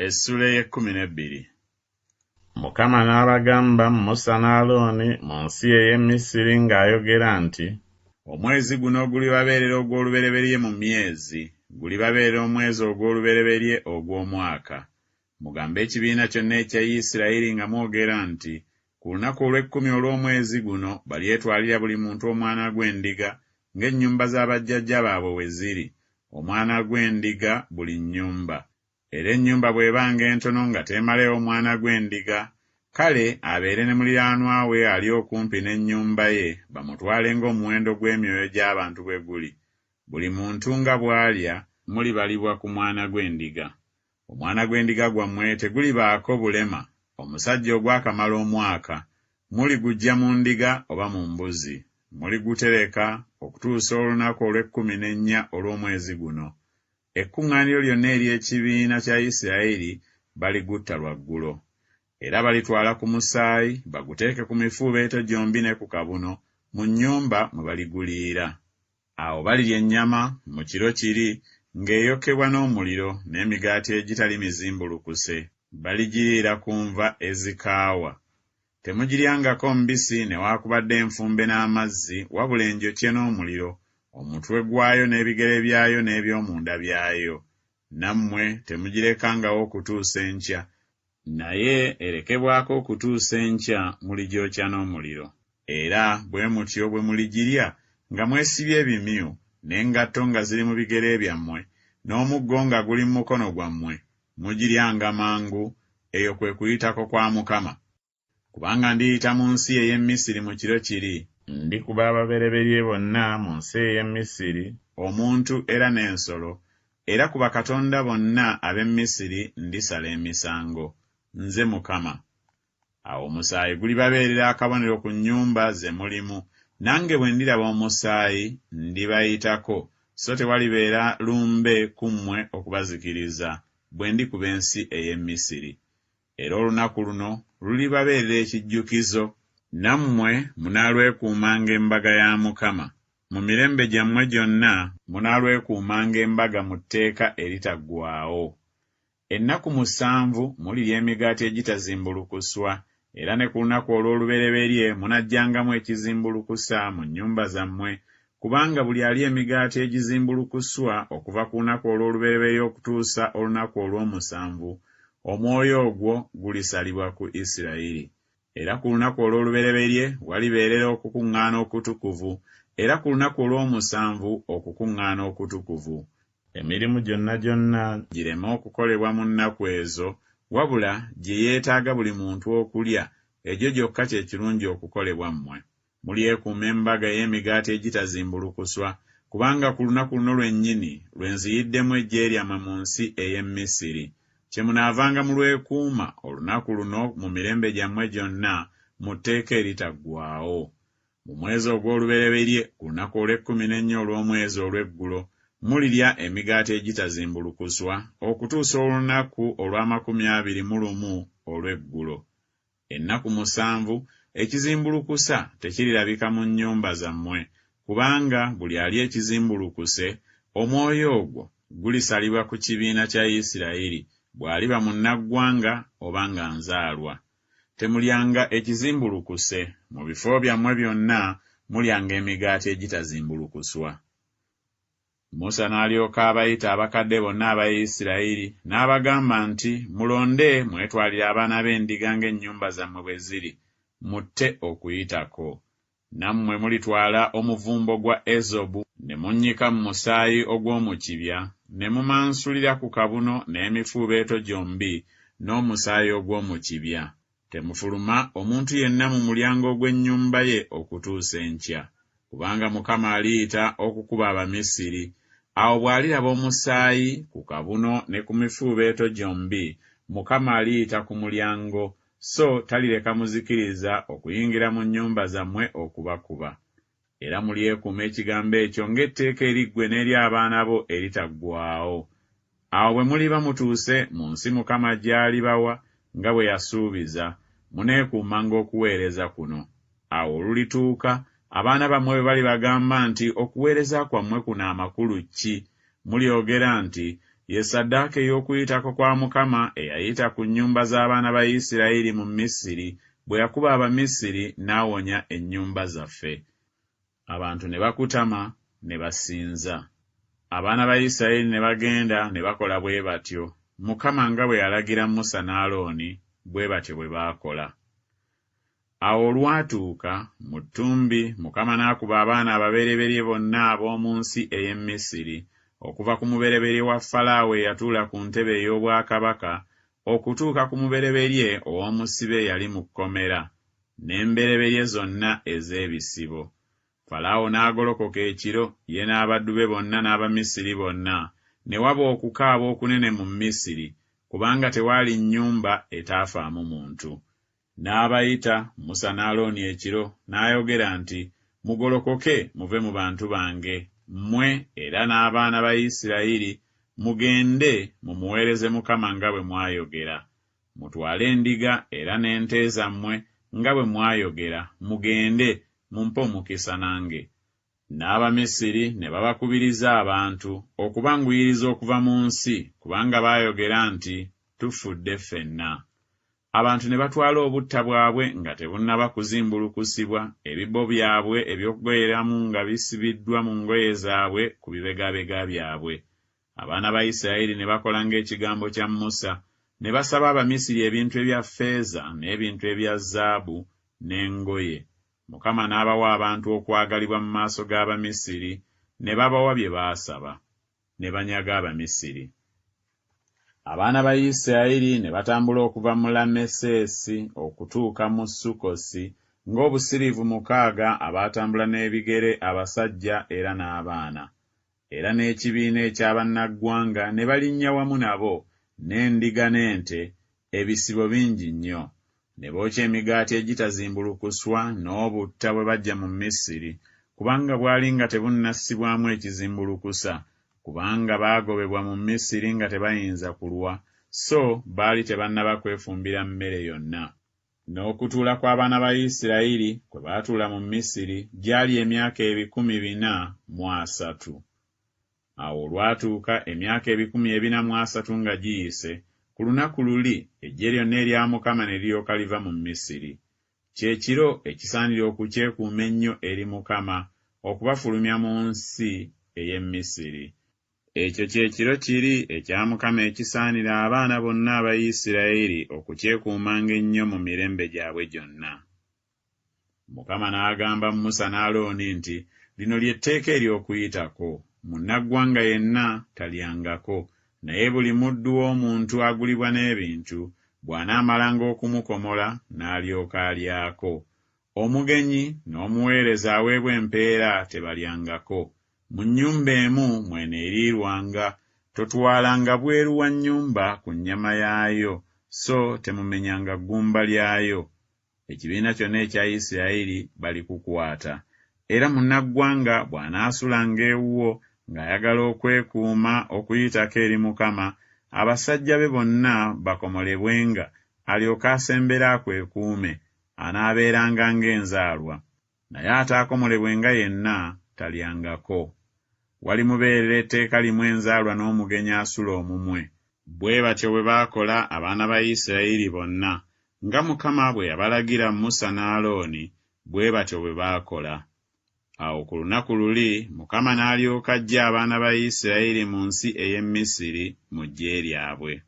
Essula ey'E12. Mukama n'abagamba Musa ne Alooni mu nsi ey'e Misiri ng'ayogera nti, omwezi guno gulibabeerera ogw'olubereberye mu myezi, gulibabeerera omwezi ogw'olubereberye ogw'omwaka. Mugambe ekibiina kyonna ekya Isirayiri nga mwogera nti, ku lunaku olw'ekkumi olw'omwezi guno balyetwalira buli muntu omwana gw'endiga ng'ennyumba z'abajjajja baabwe bwe ziri, omwana gw'endiga buli nnyumba. Era ennyumba bw'ebanga entono nga teemalewo omwana gw'endiga, kale abeere ne muliraanwa we ali okumpi n'ennyumba ye, bamutwale ng'omuwendo gw'emyoyo gy'abantu bwe guli. Buli muntu nga bw'alya mulibalibwa ku mwana gw'endiga. Omwana gw'endiga gwammwe tegulibaako bulema, omusajja ogwakamala omwaka, muliguggya mu ndiga oba mu mbuzi. Muligutereka okutuusa olunaku olw'e14 olw'omwezi guno. Ekkuŋŋaaniro lyonna ery'ekibiina kya Isirayiri baligutta lwaggulo. Era balitwala ku musaayi baguteeke ku mifuubeeto gyombi ne ku kabuno mu nnyumba mwe baliguliira. Awo balirya ennyama mu kiro kiri ng'eyokebwa n'omuliro n'emigaati egitali mizimbulukuse. Baligiriira ku nva ezikaawa. Temugiryangako mbisi newaakubadde enfumbe n'amazzi, wabula enjokye n'omuliro, omutwe gwayo n'ebigere byayo n'eby'omunda byayo. Nammwe temugirekangawo okutuusa enkya, naye erekebwako okutuusa enkya muligyokya n'omuliro. Era bwe mutyo bwe muligirya nga mwesibye ebimyu, n'engatto nga ziri mu bigere byammwe, n'omuggo nga guli mu mukono gwammwe, mugiryanga mangu. Eyo kwe kuyitako kwa Mukama. Kubanga ndiyita mu nsi ey'e Misiri mu kiro kiri, ndikuba ababereberye bonna mu nsi ey'e Misiri, omuntu era n'ensolo, era ku bakatonda bonna ab'e Misiri ndisala emisango. Nze Mukama. Awo omusaayi gulibabeerera akabonero ku nnyumba ze mulimu, nange bwe ndiraba omusaayi ndibayitako, so tewalibeera lumbe ku mmwe okubazikiriza bwe ndikuba ensi ey'e Misiri. Era olunaku luno lulibabeerera ekijjukizo, nammwe munaalwekuumanga embaga ya Mukama. Mu mirembe gyammwe gyonna munaalwekuumanga embaga mu tteeka eritaggwaawo. Ennaku 7 mulirya emigaati egitazimbulukuswa, era ne ku lunaku olw'olubereberye munajjangamu ekizimbulukusa mu nnyumba zammwe, kubanga buli alya emigaati egizimbulukuswa okuva ku lunaku olw'olubereberye okutuusa olunaku olw'omusanvu, omwoyo ogwo gulisalibwa ku Isirayiri. Era ku lunaku olw'olubereberye walibeerera okukuŋŋaana okutukuvu, era ku lunaku olw'omusanvu okukuŋŋaana okutukuvu. Emirimu gyonna gireme okukolebwa mu nnaku ezo, wabula gye yeetaaga buli muntu okulya, egyo gyokka kye kirungi okukolebwa mmwe. Mulyekuuma embaga ey'emigaati egitazimbulukuswa, kubanga ku lunaku luno lwennyini lwe nziyiddemu eggye lyammwe mu nsi ey'e Misiri. Kyemunaavanga mulwekuuma olunaku luno mu mirembe gyammwe gyonna mu tteeka eritaggwaawo. Mu mwezi ogw'olubereberye ku lunaku olw'e14 olw'omwezi olw'eggulo, mulirya emigaati egitazimbulukuswa okutuusa olunaku olw'21 olw'eggulo. Ennaku 7 ekizimbulukusa tekirirabika mu nnyumba zammwe, kubanga buli alya ekizimbulukuse, omwoyo ogwo gulisalibwa ku kibiina kya Isirayiri bw'aliba munnaggwanga oba nga nzaalwa. Temulyanga ekizimbulukuse, mu bifo byammwe byonna mulyanga emigaati egitazimbulukuswa. Musa n'alyoka abayita abakadde bonna aba Isirayiri n'abagamba nti, mulonde mwetwalire abaana b'endiga ng'ennyumba zammwe bwe ziri, mutte okuyitako. Nammwe mulitwala omuvumbo gwa ezobu ne munnyika mu musaayi ogw'omu kibya, ne mumansulira ku kabuno n'emifuubeeto gyombi n'omusaayi ogw'omu kibya. Temufuluma omuntu yenna mu mulyango gw'ennyumba ye okutuusa enkya, kubanga Mukama aliyita okukuba Abamisiri. Awo bw'aliraba omusaayi ku kabuno ne ku mifuubeeto gyombi, Mukama aliyita ku mulyango, so talireka muzikiriza okuyingira mu nnyumba zammwe okubakuba. Era mulyekuuma ekigambo ekyo ng'etteeka eriggwe n'eri abaana bo eritaggwaawo. Awo bwe muliba mutuuse mu nsi Mukama gy'alibawa nga bwe yasuubiza, muneekuumanga okuweereza kuno. Awo olulituuka, abaana bammwe bwe balibagamba nti okuweereza kwammwe kuno amakulu ki, mulyogera nti ye ssaddaaka ey'okuyitako kwa Mukama eyayita ku nnyumba z'abaana ba Isirayiri mu Misiri bwe yakuba Abamisiri n'awonya ennyumba zaffe. Abantu ne bakutama ne basinza. Abaana ba Isirayiri ne bagenda ne bakola bwe batyo. Mukama nga bwe yalagira Musa ne Alooni bwe batyo bwe baakola. Awo olwatuuka mu ttumbi Mukama n'akuba abaana ababereberye bonna ab'omu nsi ey'e Misiri, okuva ku mubereberye wa Falaawo eyatuula ku ntebe ey'obwakabaka okutuuka ku mubereberye ow'omusibe eyali mu kkomera, n'embereberye zonna ez'ebisibo. Falaawo n'agolokoka ekiro, ye n'abaddu be bonna n'Abamisiri bonna, ne waba okukaaba okunene mu Misiri, kubanga tewaali nnyumba etaafaamu muntu. N'abayita Musa ne Alooni ekiro, n'ayogera nti, mugolokoke muve mu bantu bange, mmwe era n'abaana ba Isirayiri, mugende mumuweereze Mukama nga bwe mwayogera. Mutwale endiga era n'ente zammwe nga bwe mwayogera, mugende mumpe omukisa nange. N'Abamisiri ne babakubiriza abantu okubanguyiriza okuva mu nsi, kubanga baayogera nti, tufudde ffenna. Abantu ne batwala obutta bwabwe nga tebunnaba kuzimbulukusibwa, ebibbo byabwe eby'okugoyeramu nga bisibiddwa mu ngoye zaabwe ku bibegabega byabwe. Abaana ba Isirayiri ne bakola ng'ekigambo kya Musa, ne basaba Abamisiri ebintu ebya ffeeza n'ebintu ebya zaabu n'engoye. Mukama n'abawa abantu okwagalibwa mu maaso g'Abamisiri, ne babawa bye baasaba, ne banyaga Abamisiri. Abaana ba Isirayiri ne batambula okuva mu Lameseesi okutuuka mu Sukkosi, ng'obusiriivu 600 abaatambula n'ebigere abasajja era n'abaana. Era n'ekibiina eky'abannaggwanga ne balinnya wamu nabo, n'endiga n'ente, ebisibo bingi nnyo. Ne bookya emigaati egitazimbulukuswa n'obutta bwe bajja mu Misiri, kubanga bwali nga tebunnassibwamu ekizimbulukusa, kubanga baagobebwa mu Misiri nga tebayinza kulwa, so baali tebannaba kwefumbira mmere yonna. N'okutuula kw'abaana ba Isirayiri kwe baatuula mu Misiri gyali emyaka 430. Awo olwatuuka emyaka 430 nga giyise, ku lunaku luli eggye lyonna erya Mukama ne liryoka liva mu Misiri. Kye kiro ekisaanira okukyekuuma ennyo eri Mukama, okubafulumya mu nsi ey'e Misiri. Ekyo kye kiro kiri ekya Mukama ekisaanira abaana bonna aba Isirayiri okukyekuumanga ennyo mu mirembe gyabwe gyonna. Mukama n'agamba Musa ne Alooni nti, lino ly'etteeka ery'okuyitako. Munnaggwanga yenna talyangako, naye buli muddu w'omuntu agulibwa n'ebintu bw'anaamalanga okumukomola n'alyoka alyako. Omugenyi n'omuweereza aweebwa empeera tebalyangako. Mu nnyumba emu mweneerirwanga, totwalanga bweru wa nnyumba ku nnyama yaayo, so temumenyanga ggumba lyayo. Ekibiina kyonna ekya Isirayiri balikukwata. Era munnaggwanga bw'anaasulanga ewuwo ng'ayagala okwekuuma okuyitako eri Mukama, abasajja be bonna bakomolebwenga, alyoke asembere akwekuume, anaabeeranga ng'enzaalwa. Naye ataakomolebwenga yenna talyangako. Walimubeerera etteeka limu enzaalwa n'omugenyi asula omumwe. Bwe batyo bwe baakola abaana ba Isirayiri bonna, nga Mukama bwe yabalagira Musa ne Alooni, bwe batyo bwe baakola. Awo ku lunaku luli Mukama n'alyoka aggya abaana ba Isirayiri mu nsi ey'e Misiri mu ggye lyabwe.